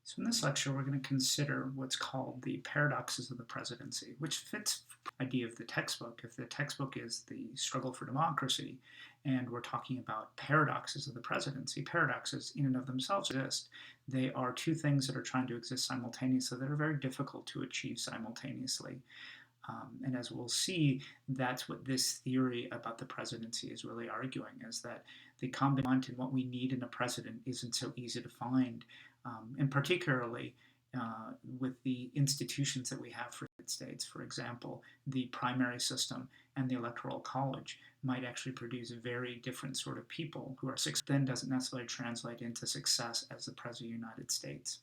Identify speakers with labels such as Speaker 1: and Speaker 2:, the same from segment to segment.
Speaker 1: So in this lecture, we're going to consider what's called the paradoxes of the presidency, which fits the idea of the textbook. If the textbook is the struggle for democracy, and we're talking about paradoxes of the presidency, paradoxes in and of themselves exist. They are two things that are trying to exist simultaneously that are very difficult to achieve simultaneously. And as we'll see, that's what this theory about the presidency is really arguing, is that the combination and what we need in a president isn't so easy to find, and particularly with the institutions that we have for the United States. For example, the primary system and the electoral college might actually produce very different sort of people who are successful, then doesn't necessarily translate into success as the President of the United States.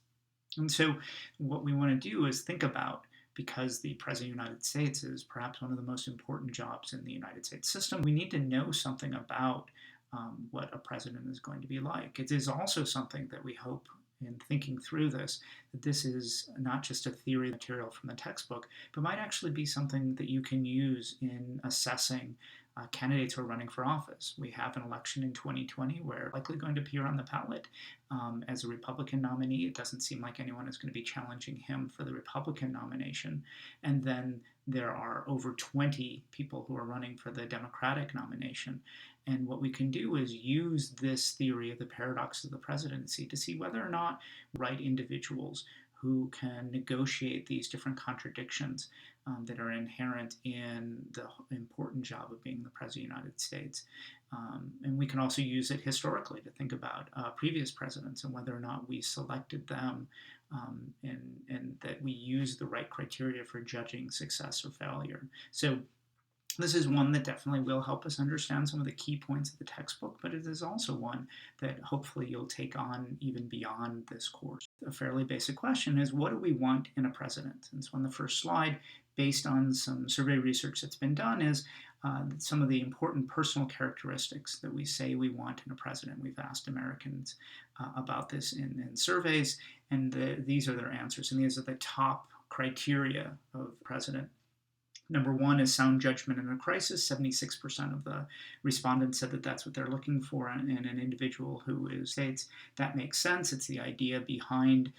Speaker 1: And so what we want to do is think about, because the President of the United States is perhaps one of the most important jobs in the United States system, we need to know something about what a president is going to be like. It is also something that we hope, in thinking through this, that this is not just a theory material from the textbook, but might actually be something that you can use in assessing candidates who are running for office. We have an election in 2020 where likely going to appear on the ballot as a Republican nominee. It doesn't seem like anyone is going to be challenging him for the Republican nomination. And then there are over 20 people who are running for the Democratic nomination. And what we can do is use this theory of the paradox of the presidency to see whether or not right individuals who can negotiate these different contradictions that are inherent in the important job of being the President of the United States. And we can also use it historically to think about previous presidents and whether or not we selected them, and that we use the right criteria for judging success or failure. So this is one that definitely will help us understand some of the key points of the textbook, but it is also one that hopefully you'll take on even beyond this course. A fairly basic question is, what do we want in a president? And so on the first slide, based on some survey research that's been done, is some of the important personal characteristics that we say we want in a president. We've asked Americans about this in surveys, and these are their answers, and these are the top criteria of president. Number one is sound judgment in a crisis. 76% of the respondents said that that's what they're looking for in an individual who is states. That makes sense. It's the idea behind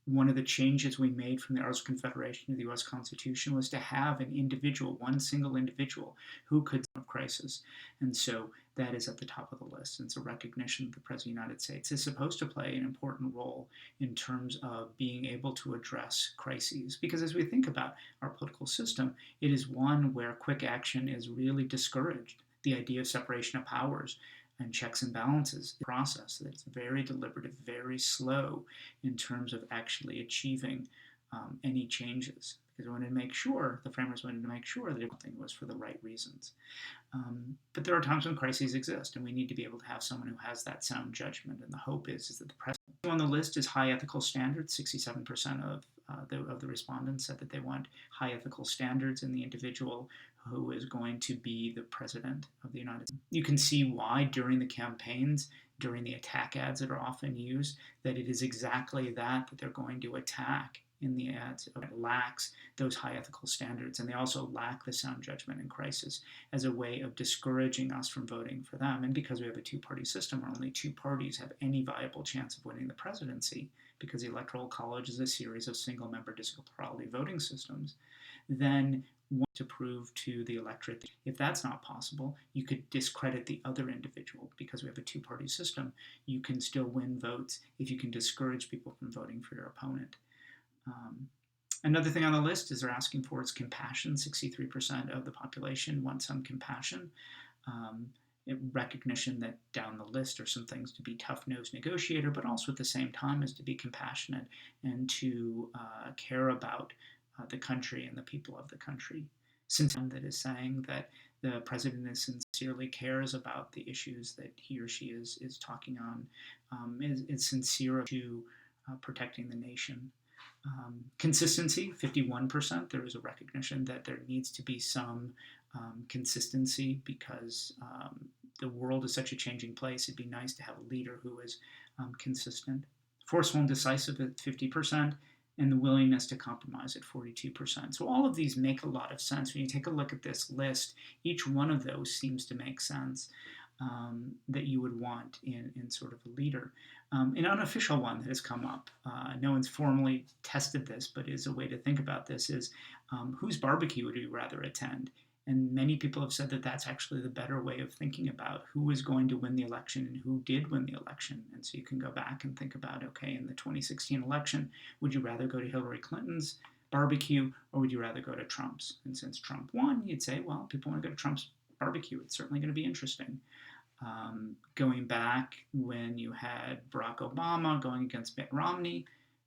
Speaker 1: one of the changes we made from the Articles of Confederation to the U.S. Constitution was to have an individual, one single individual, who could solve crisis. And so that is at the top of the list. And it's a recognition that the President of the United States is supposed to play an important role in terms of being able to address crises. Because as we think about our political system, it is one where quick action is really discouraged. The idea of separation of powers and checks and balances process that's very deliberative, very slow in terms of actually achieving any changes. Because we wanted to make sure, the framers wanted to make sure that everything was for the right reasons. But there are times when crises exist, and we need to be able to have someone who has that sound judgment. And the hope is that the president on the list is high ethical standards. 67% of the respondents said that they want high ethical standards in the individual who is going to be the president of the United States. You can see why during the campaigns, during the attack ads that are often used, that it is exactly that they're going to attack in the ads. It lacks those high ethical standards, and they also lack the sound judgment in crisis as a way of discouraging us from voting for them. And because we have a two-party system where only two parties have any viable chance of winning the presidency, because the Electoral College is a series of single-member district plurality voting systems, then want to prove to the electorate that if that's not possible, you could discredit the other individual. Because we have a two-party system, you can still win votes if you can discourage people from voting for your opponent. Another thing on the list is they're asking for is compassion. 63% of the population want some compassion. Recognition that down the list are some things to be tough-nosed negotiator, but also at the same time is to be compassionate and to care about the country and the people of the country. Since that is saying that the president is sincerely cares about the issues that he or she is talking on, is sincere to protecting the nation. Consistency, 51%. There is a recognition that there needs to be some consistency because the world is such a changing place. It'd be nice to have a leader who is consistent. Forceful and decisive at 50%, and the willingness to compromise at 42%. So all of these make a lot of sense. When you take a look at this list, each one of those seems to make sense that you would want in sort of a leader. An unofficial one that has come up, no one's formally tested this, but is a way to think about this, is whose barbecue would you rather attend? And many people have said that that's actually the better way of thinking about who is going to win the election and who did win the election. And so you can go back and think about, okay, in the 2016 election, would you rather go to Hillary Clinton's barbecue or would you rather go to Trump's? And since Trump won, you'd say, well, people want to go to Trump's barbecue. It's certainly going to be interesting. Going back when you had Barack Obama going against Mitt Romney,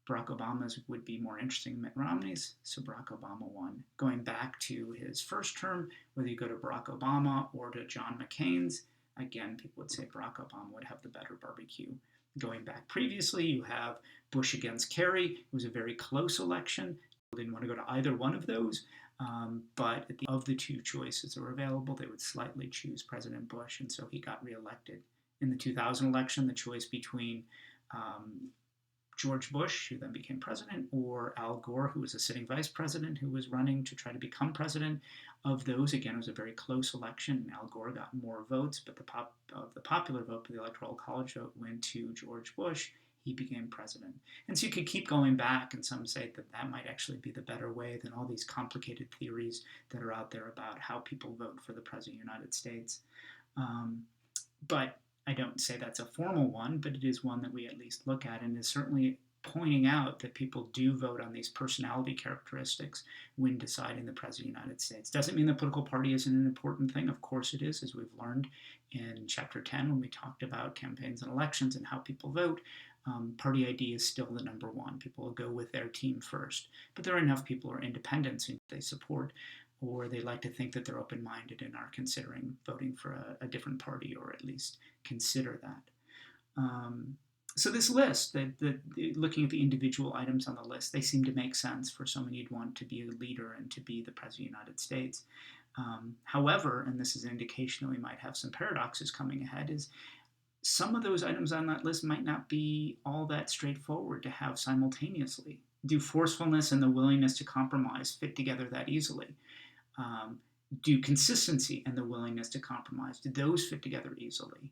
Speaker 1: Barack Obama's would be more interesting than Mitt Romney's, so Barack Obama won. Going back to his first term, whether you go to Barack Obama or to John McCain's, again, people would say Barack Obama would have the better barbecue. Going back previously, you have Bush against Kerry. It was a very close election. People didn't want to go to either one of those. But of the two choices that were available, they would slightly choose President Bush, and so he got reelected. In the 2000 election, the choice between George Bush, who then became president, or Al Gore, who was a sitting vice president who was running to try to become president. Of those, again, it was a very close election. Al Gore got more votes, but the popular vote, the Electoral College vote, went to George Bush. He became president. And so you could keep going back, and some say that that might actually be the better way than all these complicated theories that are out there about how people vote for the President of the United States. But I don't say that's a formal one, but it is one that we at least look at, and is certainly pointing out that people do vote on these personality characteristics when deciding the President of the United States. Doesn't mean the political party isn't an important thing. Of course it is, as we've learned in Chapter 10 when we talked about campaigns and elections and how people vote. Party ID is still the number one. People will go with their team first. But there are enough people who are independents who they support, or they like to think that they're open-minded and are considering voting for a different party, or at least consider that. So this list, looking at the individual items on the list, they seem to make sense for someone you'd want to be a leader and to be the President of the United States. However, and this is an indication that we might have some paradoxes coming ahead, is some of those items on that list might not be all that straightforward to have simultaneously. Do forcefulness and the willingness to compromise fit together that easily? Do consistency and the willingness to compromise, do those fit together easily?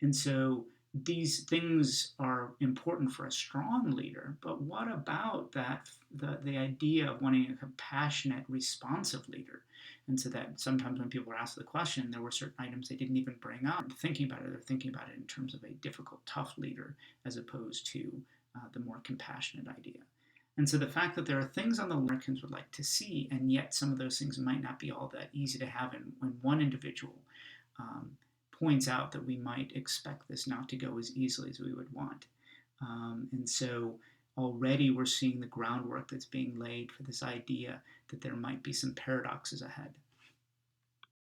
Speaker 1: And so these things are important for a strong leader, but what about the idea of wanting a compassionate, responsive leader? And so that sometimes when people were asked the question, there were certain items they didn't even bring up. Thinking about it, they're thinking about it in terms of a difficult, tough leader, as opposed to the more compassionate idea. And so the fact that there are things on the Americans would like to see, and yet some of those things might not be all that easy to have when one individual points out that we might expect this not to go as easily as we would want. And so already we're seeing the groundwork that's being laid for this idea that there might be some paradoxes ahead.